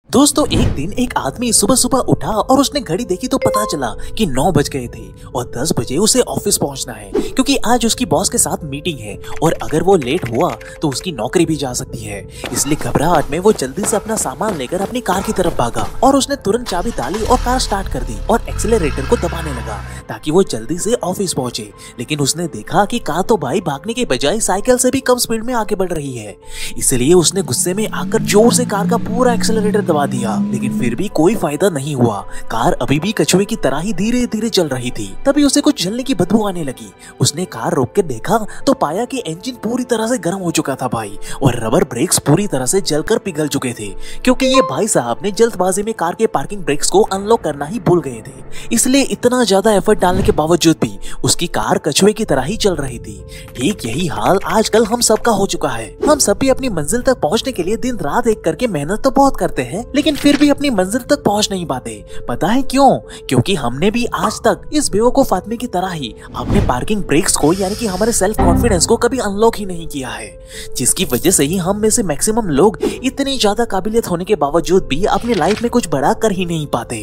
दोस्तों एक दिन एक आदमी सुबह सुबह उठा और उसने घड़ी देखी तो पता चला कि 9 बज गए थे और 10 बजे उसे ऑफिस पहुंचना है क्योंकि आज उसकी बॉस के साथ मीटिंग है और अगर वो लेट हुआ तो उसकी नौकरी भी जा सकती है। इसलिए घबराहट में वो जल्दी से अपना सामान लेकर अपनी कार की तरफ भागा और उसने तुरंत चाबी डाली और कार स्टार्ट कर दी और एक्सीलरेटर को दबाने लगा ताकि वो जल्दी से ऑफिस पहुंचे। लेकिन उसने देखा कि कार तो भाई भागने के बजाय साइकिल से भी कम स्पीड में आगे बढ़ रही है। इसलिए उसने गुस्से में आकर जोर से कार का पूरा एक्सीलरेटर दबा दिया, लेकिन फिर भी कोई फायदा नहीं हुआ। कार अभी भी कछुए की तरह ही धीरे धीरे चल रही थी। तभी उसे कुछ जलने की बदबू आने लगी। उसने कार रोक कर देखा तो पाया कि इंजन पूरी तरह से गर्म हो चुका था भाई, और रबर ब्रेक्स पूरी तरह से जलकर पिघल चुके थे क्योंकि ये भाई साहब ने जल्दबाजी में कार के पार्किंग ब्रेक्स को अनलॉक करना ही भूल गए थे। इसलिए इतना ज्यादा एफर्ट डालने के बावजूद भी उसकी कार कछुए की तरह ही चल रही थी। ठीक यही हाल आजकल हम सबका हो चुका है। हम सब भी अपनी मंजिल तक पहुंचने के लिए दिन रात एक करके मेहनत तो बहुत करते हैं, लेकिन फिर भी अपनी मंजिल तक पहुंच नहीं पाते। पता है क्यों? क्योंकि हमने भी आज तक इस बेवकूफ आदमी की तरह ही अपने पार्किंग ब्रेक्स को यानी कि हमारे सेल्फ कॉन्फिडेंस को कभी अनलॉक ही नहीं किया है, जिसकी वजह से ही हम में से मैक्सिमम लोग इतनी ज्यादा काबिलियत होने के बावजूद भी अपनी लाइफ में कुछ बड़ा कर ही नहीं पाते।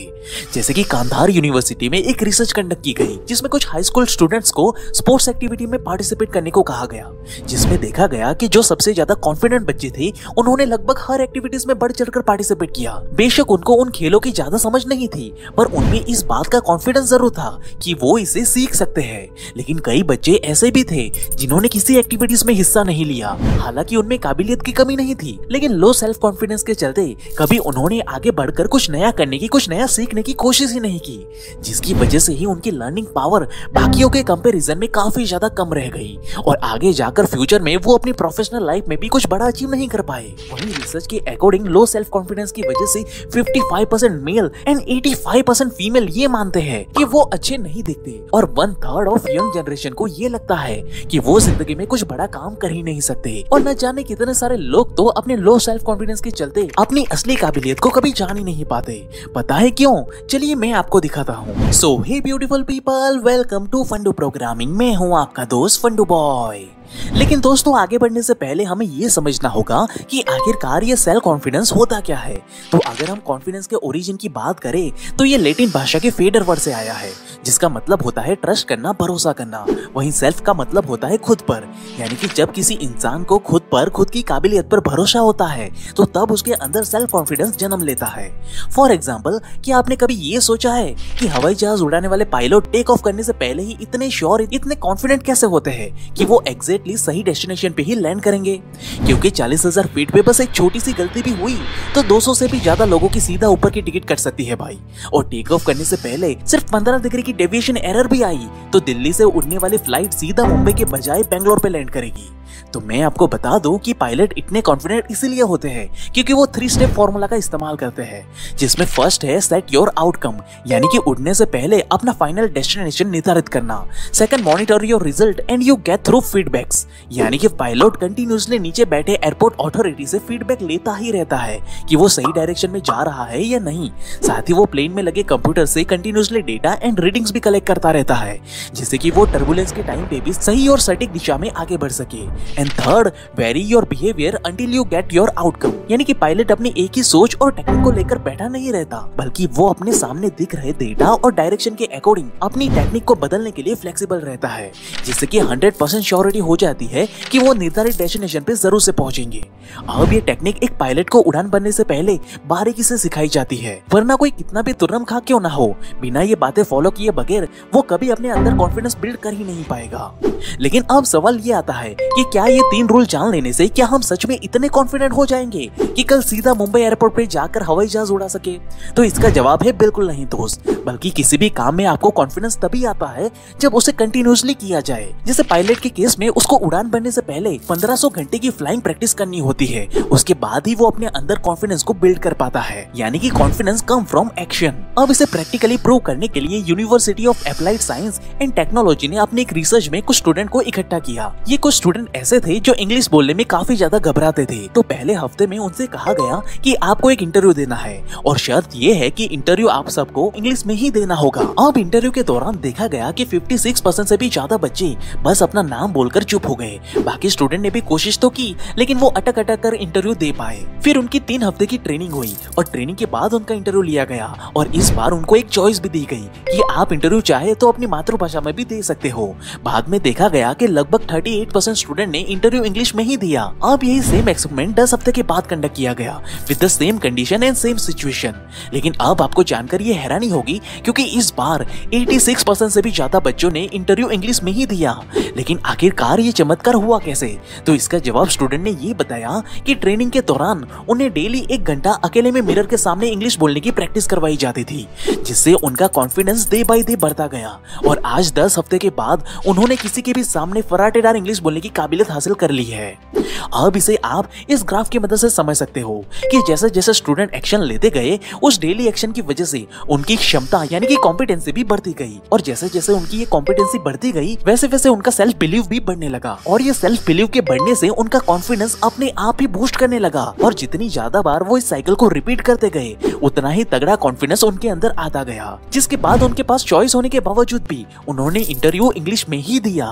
जैसे कि कांधार यूनिवर्सिटी में एक रिसर्च कंडक्ट की गई जिसमें कुछ हाई स्कूल स्टूडेंट्स को स्पोर्ट्स एक्टिविटी में पार्टिसिपेट करने को कहा गया, जिसमें देखा गया कि जो सबसे ज्यादा कॉन्फिडेंट बच्चे थे उन्होंने लगभग हर एक्टिविटीज में बढ़ चढ़कर पार्टिसिपेट किया। बेशक उनको उन खेलों की ज्यादा समझ नहीं थी, पर उनमें इस बात का कॉन्फिडेंस जरूर था कि वो इसे सीख सकते हैं। लेकिन कई बच्चे ऐसे भी थे जिन्होंने किसी एक्टिविटीज में हिस्सा नहीं लिया, हालांकि उनमें काबिलियत की कमी नहीं थी, लेकिन लो सेल्फ कॉन्फिडेंस के चलते कभी उन्होंने आगे बढ़कर कुछ नया करने की, कुछ नया सीखने की कोशिश ही नहीं की, जिसकी वजह से ही उनकी लर्निंग पावर बाकियों के कंपैरिजन में काफी ज्यादा कम रह गई और आगे जाकर फ्यूचर में वो अपनी प्रोफेशनल लाइफ में भी कुछ बड़ा अचीव नहीं कर पाए। वहीं रिसर्च के अकॉर्डिंग लो सेल्फ कॉन्फिडेंस की वजह से 55% मेल एंड 85% फीमेल ये मानते हैं कि वो अच्छे नहीं दिखते और 1/3 ऑफ यंग जनरेशन को ये लगता है कि वो जिंदगी में कुछ बड़ा काम कर ही नहीं सकते। और न जाने कितने सारे लोग तो अपने लो सेल्फ कॉन्फिडेंस के चलते अपनी असली काबिलियत को कभी जान ही नहीं पाते। पता है क्यों? चलिए मैं आपको दिखाता हूँ। So hey beautiful people, welcome to Fundoo programming. मैं हूँ आपका दोस्त फंडू बॉय। लेकिन दोस्तों आगे बढ़ने से पहले हमें ये समझना होगा कि आखिरकार ये सेल्फ कॉन्फिडेंस होता क्या है। तो अगर हम कॉन्फिडेंस के ओरिजिन की बात करें तो ये लैटिन भाषा के फेडर वर्ड से आया है, जिसका मतलब होता है ट्रस्ट करना, भरोसा करना। वहीं सेल्फ का मतलब होता है खुद पर, यानी कि जब किसी इंसान को खुद पर, खुद की काबिलियत पर भरोसा होता है तो तब उसके अंदर सेल्फ कॉन्फिडेंस जन्म लेता है। फॉर एग्जाम्पल, क्या आपने कभी ये सोचा है कि हवाई जहाज उड़ाने वाले पायलट टेक ऑफ करने से पहले ही इतने श्योर, इतने कॉन्फिडेंट कैसे होते हैं कि वो एग्जैक्टली सही डेस्टिनेशन पे ही लैंड करेंगे? क्योंकि 40,000 फीट पे बस एक छोटी सी गलती भी हुई तो 200 से भी ज्यादा लोगों की सीधा ऊपर की टिकट कट सकती है भाई। और टेक ऑफ करने से पहले सिर्फ 15 डिग्री की डेविएशन एरर भी आई तो दिल्ली से उड़ने वाली फ्लाइट सीधा मुंबई के बजाय बेंगलोर पे लैंड करेगी। तो मैं आपको बता दूं कि पायलट इतने कॉन्फिडेंट इसीलिए होते हैं क्योंकि वो 3 स्टेप फॉर्मूला का इस्तेमाल करते हैं, जिसमें फर्स्ट है सेट योर आउटकम, यानी कि उड़ने से पहले अपना फाइनल डेस्टिनेशन निर्धारित करना। Second, monitor your result and you get through feedbacks, यानी कि पायलट कंटिन्यूअसली नीचे बैठे एयरपोर्ट अथॉरिटी से फीडबैक लेता ही रहता है कि वो सही डायरेक्शन में जा रहा है या नहीं। साथ ही वो प्लेन में लगे कंप्यूटर से कंटिन्यूअसली डेटा एंड रीडिंग्स भी कलेक्ट करता रहता है, जिससे कि वो टर्बुलेंस के टाइम पे भी सही और सटीक दिशा में आगे बढ़ सके। And third, very your behaviour until you get your outcome, यानी कि पायलट अपनी एक ही सोच और टेक्निक को लेकर बैठा नहीं रहता, बल्कि वो अपने सामने दिख रहे डेटा और डायरेक्शन के अकॉर्डिंग अपनी टेक्निक को बदलने के लिए फ्लेक्सिबल रहता है, जिससे कि 100% श्योरिटी हो जाती है कि वो निर्धारित डेस्टिनेशन पे जरूर से पहुंचेंगे। अब ये टेक्निक एक पायलट को उड़ान भरने से पहले बारीकी से सिखाई जाती है, वरना कोई कितना भी तुर्रम खा क्यों ना हो, बिना ये बातें फॉलो किए बगैर वो कभी अपने अंदर कॉन्फिडेंस बिल्ड कर ही नहीं पाएगा। लेकिन अब सवाल ये आता है कि क्या ये 3 रूल जान लेने से क्या हम सच में इतने कॉन्फिडेंट हो जाएंगे कि कल सीधा मुंबई एयरपोर्ट पे जाकर हवाई जहाज उड़ा सके? तो इसका जवाब है बिल्कुल नहीं दोस्त, बल्कि किसी भी काम में आपको कॉन्फिडेंस तभी आता है जब उसे कंटिन्यूअसली किया जाए। जैसे पायलट के केस में उसको उड़ान भरने से पहले 1500 घंटे की फ्लाइंग प्रैक्टिस करनी होती है, उसके बाद ही वो अपने अंदर कॉन्फिडेंस को बिल्ड कर पाता है, यानी कि कॉन्फिडेंस कम फ्रॉम एक्शन। अब इसे प्रैक्टिकली प्रूव करने के लिए university of applied science and technology ने अपने एक रिसर्च में कुछ स्टूडेंट को इकट्ठा किया। ये कुछ स्टूडेंट ऐसे ऐसे थे जो इंग्लिश बोलने में काफी ज्यादा घबराते थे। तो पहले हफ्ते में उनसे कहा गया कि आपको एक इंटरव्यू देना है और शर्त ये है कि इंटरव्यू आप सबको इंग्लिश में ही देना होगा। अब इंटरव्यू के दौरान देखा गया कि 56% से भी ज्यादा बच्चे बस अपना नाम बोलकर चुप हो गए। बाकी स्टूडेंट ने भी कोशिश तो की, लेकिन वो अटक अटक कर इंटरव्यू दे पाए। फिर उनकी 3 हफ्ते की ट्रेनिंग हुई और ट्रेनिंग के बाद उनका इंटरव्यू लिया गया और इस बार उनको एक चॉइस भी दी गई कि आप इंटरव्यू चाहे तो अपनी मातृभाषा में भी दे सकते हो। बाद में देखा गया कि लगभग 38% स्टूडेंट ने इंटरव्यू इंग्लिश में ही दिया। अब यही सेम एक्सपेरिमेंट 10 हफ्ते के बाद कंडक्ट किया गया with the same condition and same situation. लेकिन अब आपको जानकर ये हैरानी होगी क्योंकि इस बार 86% से भी ज्यादा बच्चों ने इंटरव्यू इंग्लिश में ही दिया। लेकिन आखिरकार ये चमत्कार हुआ कैसे? तो इसका जवाब स्टूडेंट ने ये बताया कि ट्रेनिंग के दौरान उन्हें डेली 1 घंटा अकेले में मिरर के सामने इंग्लिश बोलने की प्रैक्टिस करवाई जाती थी, जिससे उनका कॉन्फिडेंस डे बाय डे बढ़ता गया और आज 10 हफ्ते के बाद उन्होंने किसी के भी सामने फराटेदार इंग्लिश बोलने की काबिलियत हासिल कर ली है। अब इसे आप इस ग्राफ की मदद से समझ सकते हो कि जैसे जैसे स्टूडेंट एक्शन लेते गए, उस डेली एक्शन की वजह से उनकी क्षमता यानी कि कॉम्पिटेंसी भी बढ़ती गई और जैसे जैसे उनकी ये कॉम्पिटेंसी बढ़ती गई वैसे वैसे उनका सेल्फ बिलीव भी बढ़ने लगा और ये सेल्फ बिलीव के बढ़ने से उनका कॉन्फिडेंस अपने आप ही बूस्ट करने लगा और जितनी ज्यादा बार वो इस साइकिल को रिपीट करते गए उतना ही तगड़ा कॉन्फिडेंस उनके अंदर आता गया, जिसके बाद उनके पास चॉइस होने के बावजूद भी उन्होंने इंटरव्यू इंग्लिश में ही दिया।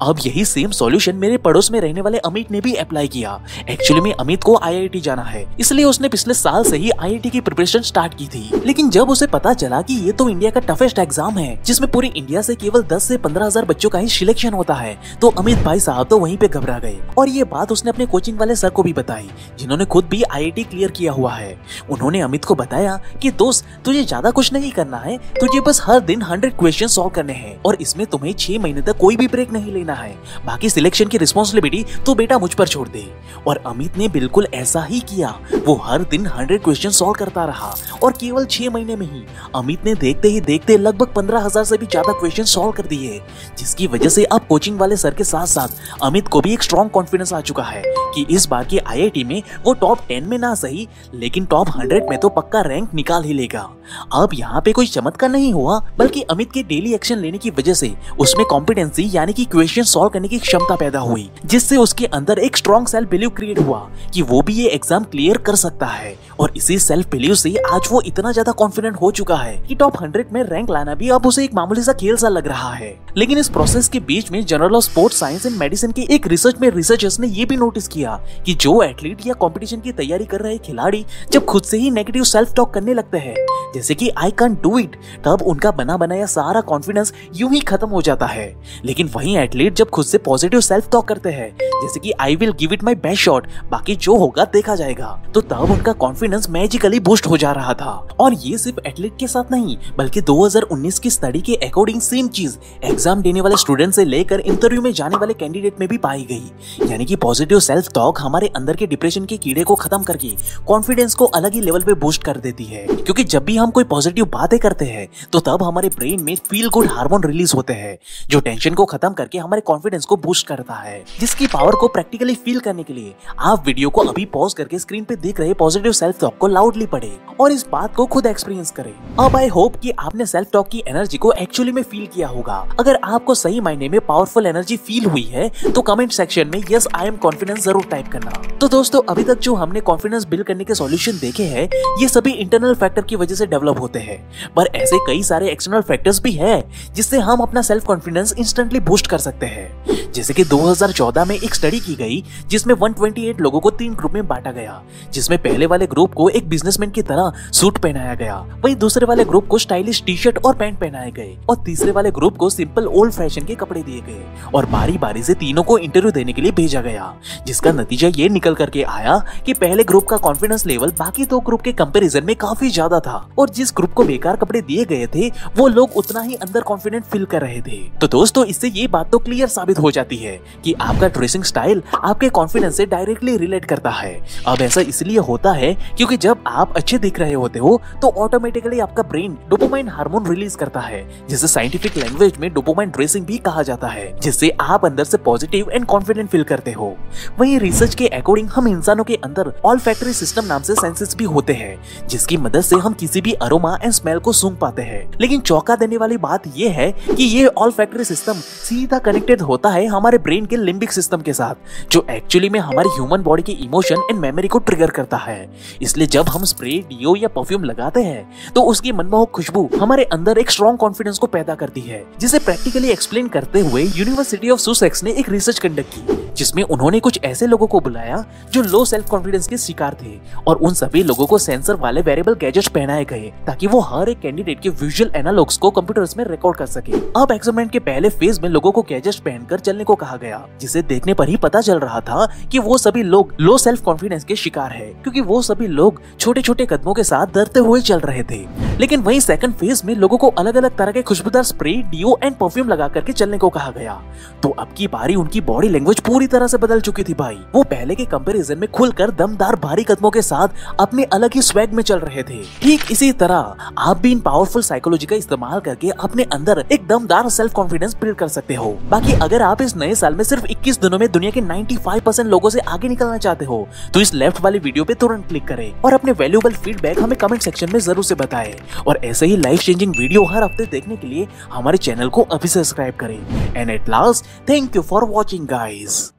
अब यही सेम सॉल्यूशन मेरे पड़ोस में रहने वाले अमित ने भी अप्लाई किया। एक्चुअली में अमित को आईआईटी जाना है, इसलिए उसने पिछले साल से ही आईआईटी की प्रिपरेशन स्टार्ट की थी। लेकिन जब उसे पता चला कि ये तो इंडिया का टफेस्ट एग्जाम है जिसमें पूरी इंडिया से केवल 10 से 15,000 बच्चों का ही सिलेक्शन होता है, तो अमित भाई साहब तो वहीं पे घबरा गए और ये बात उसने अपने कोचिंग वाले सर को भी बताई, जिन्होंने खुद भी आईआईटी क्लियर किया हुआ है। उन्होंने अमित को बताया कि दोस्त, तुझे ज्यादा कुछ नहीं करना है, तुझे बस हर दिन 100 क्वेश्चन सॉल्व करने हैं और इसमें तुम्हें 6 महीने तक कोई भी ब्रेक नहीं लेना है। बाकी सिलेक्शन की रिस्पॉन्सिबिलिटी तो बेटा मुझ पर छोड़ दे। और अमित ने बिल्कुल ऐसा ही किया। वो हर दिन 100 क्वेश्चन सॉल्व करता रहा और केवल 6 महीने में ही अमित ने देखते ही देखते लगभग 15,000 से भी ज्यादा क्वेश्चन सॉल्व कर दिए, जिसकी वजह से अब कोचिंग वाले सर के साथ साथ अमित को भी एक स्ट्रॉन्ग कॉन्फिडेंस आ चुका है कि इस बार की आईआईटी में वो टॉप 10 में ना सही लेकिन टॉप 100 में तो पक्का रैंक निकाल ही लेगा। अब यहाँ पे कोई चमत्कार नहीं हुआ, बल्कि अमित के डेली एक्शन लेने की वजह से उसमें कॉम्पिटेंसी यानी कि क्वेश्चन सॉल्व करने की क्षमता पैदा हुई, जिससे उसके अंदर एक स्ट्रॉन्ग सेल्फ बिलीव क्रिएट हुआ कि वो भी ये एग्जाम क्लियर कर सकता है। और इसी सेल्फ बिलीव से आज वो इतना ज्यादा कॉन्फिडेंट हो चुका है कि टॉप 100 में रैंक लाना भी अब उसे एक मामूली सा खेल सा लग रहा है। लेकिन इस प्रोसेस के बीच में journal of sports science and medicine के एक रिसर्च में रिसर्चर्स ने ये भी नोटिस किया कि जो एथलीट या कंपटीशन की तैयारी कर रहे खिलाड़ी जब खुद से ही नेगेटिव सेल्फ टॉक करने लगते हैं, जैसे कि आई कांट डू इट, तब उनका बना बनाया सारा कॉन्फिडेंस यूं ही खत्म हो जाता है। लेकिन वही एथलीट जब खुद से पॉजिटिव सेल्फ टॉक करते हैं, जैसे कि I will give it my best shot, बाकी जो होगा देखा जाएगा, तो तब उनका कॉन्फिडेंस मैजिकली बूस्ट हो जा रहा था। और ये सिर्फ एथलीट के साथ नहीं, बल्कि 2019 की स्टडी के अकॉर्डिंग सेम चीज एग्जाम देने वाले स्टूडेंट से लेकर इंटरव्यू में जाने वाले कैंडिडेट में भी पाई गई। यानी कि पॉजिटिव सेल्फ टॉक हमारे अंदर के डिप्रेशन के कीड़े को खत्म करके कॉन्फिडेंस को अलग ही लेवल पे बूस्ट कर देती है। क्योंकि जब भी हम कोई पॉजिटिव बातें करते हैं तो तब हमारे ब्रेन में फील गुड हार्मोन रिलीज होते हैं, जो टेंशन को खत्म करके हमारे कॉन्फिडेंस को बूस्ट करता है। जिसकी पावर को प्रैक्टिकली फील करने के लिए आप वीडियो को अभी पॉज करके स्क्रीन पे दिख रहे पॉजिटिव सेल्फ टॉक को लाउडली पढ़े और इस बात को खुद एक्सपीरियंस करें। अब आई होप कि आपने सेल्फ टॉक की एनर्जी को एक्चुअली में फील किया होगा। अगर आपको सही मायने में पावरफुल एनर्जी फील हुई है तो कमेंट सेक्शन में यस आई एम कॉन्फिडेंस जरूर टाइप करना। तो दोस्तों, अभी तक जो हमने कॉन्फिडेंस बिल्ड करने के सॉल्यूशन देखे हैं, ये सभी इंटरनल फैक्टर की वजह से डेवलप होते हैं, पर ऐसे कई सारे एक्सटर्नल फैक्टर्स भी हैं जिससे हम अपना सेल्फ कॉन्फिडेंस इंस्टेंटली बूस्ट कर सकते हैं। जैसे कि 2014 में एक स्टडी की गई जिसमें 128 लोगों को 3 ग्रुप में बांटा गया, जिसमें पहले वाले ग्रुप को एक बिजनेसमैन की तरह सूट पहनाया गया, वहीं दूसरे वाले ग्रुप को स्टाइलिश टी शर्ट और पैंट पहनाए गए और तीसरे वाले ग्रुप को सिंपल ओल्ड फैशन के कपड़े दिए गए और बारी बारी से तीनों को इंटरव्यू देने के लिए भेजा गया। जिसका नतीजा ये निकल करके आया कि पहले ग्रुप का कॉन्फिडेंस लेवल बाकी 2 ग्रुप के कंपैरिजन में काफी ज्यादा था और जिस ग्रुप को बेकार कपड़े दिए गए थे वो लोग उतना ही अंदर कॉन्फिडेंट फील कर रहे थे। तो दोस्तों, इससे ये बात तो क्लियर साबित हो जाती है कि आपका ड्रेसिंग स्टाइल आपके कॉन्फिडेंस से डायरेक्टली रिलेट करता है। अब ऐसा इसलिए होता है क्योंकि जब आप अच्छे दिख रहे होते हो तो ऑटोमेटिकली आपका ब्रेन डोपामाइन हार्मोन रिलीज करता है, जिसे साइंटिफिक लैंग्वेज में डोपामाइन ड्रेसिंग भी कहा जाता है, जिससे आप अंदर से पॉजिटिव एंड कॉन्फिडेंट फील करते हो। वहीं रिसर्च के अकॉर्डिंग हम इंसानों के अंदर ऑल फैक्टरी सिस्टम नाम से सेंसेस भी होते हैं, जिसकी मदद से हम किसी भी अरोमा एंड स्मेल को सूंघ पाते हैं। लेकिन चौंका देने वाली बात ये है कि ये ऑल्फैक्टरी सिस्टम सीधा कनेक्टेड होता है हमारे ब्रेन के लिम्बिक सिस्टम के साथ, जो एक्चुअली में हमारी ह्यूमन बॉडी के इमोशन एंड मेमोरी को ट्रिगर करता है। इसलिए जब हम स्प्रे, डियो या परफ्यूम लगाते हैं तो उसकी मनमोहक खुशबू हमारे अंदर एक स्ट्रॉन्ग कॉन्फिडेंस को पैदा करती है, जिसे प्रैक्टिकली एक्सप्लेन करते हुए यूनिवर्सिटी ऑफ सुसेक्स ने एक रिसर्च कंडक्ट की, जिसमें उन्होंने कुछ ऐसे लोगों को बुलाया जो लो सेल्फ कॉन्फिडेंस के शिकार थे, और उन सभी लोगों को सेंसर वाले वेरिएबल गैजेट्स पहनाए गए ताकि वो हर एक कैंडिडेट के विजुअल एनालॉग्स को कंप्यूटर्स में रिकॉर्ड कर सके। अब एक्सपेरिमेंट के पहले फेज में लोगों को गैजेट्स पहनकर चलने को कहा गया, जिसे देखने पर ही पता चल रहा था कि वो सभी लोग लो सेल्फ कॉन्फिडेंस के शिकार है, क्योंकि वो सभी लोग छोटे छोटे कदमों के साथ डरते हुए चल रहे थे। लेकिन वहीं सेकंड फेज में लोगों को अलग अलग तरह के खुशबूदार स्प्रे, डियो एंड परफ्यूम लगा करके चलने को कहा गया। तो अब की बारी उनकी बॉडी लैंग्वेज पूरी तरह से बदल चुकी थी भाई। वो पहले के कंपैरिजन में खुलकर दमदार भारी कदमों के साथ अपने अलग ही स्वैग में चल रहे थे। ठीक इसी तरह आप भी इन पावरफुल साइकोलॉजी का इस्तेमाल करके अपने अंदर एक दमदार सेल्फ कॉन्फिडेंस बिल्ड कर सकते हो। बाकी अगर आप इस नए साल में सिर्फ 21 दिनों में दुनिया के 95% लोगों से आगे निकलना चाहते हो तो इस लेफ्ट वाली वीडियो पे तुरंत क्लिक करें और अपने वैल्यूएबल फीडबैक हमें कमेंट सेक्शन में जरूर से बताएं। और ऐसे ही लाइफ चेंजिंग वीडियो हर हफ्ते देखने के लिए हमारे चैनल को अभी सब्सक्राइब करें। And at last, thank you for watching guys.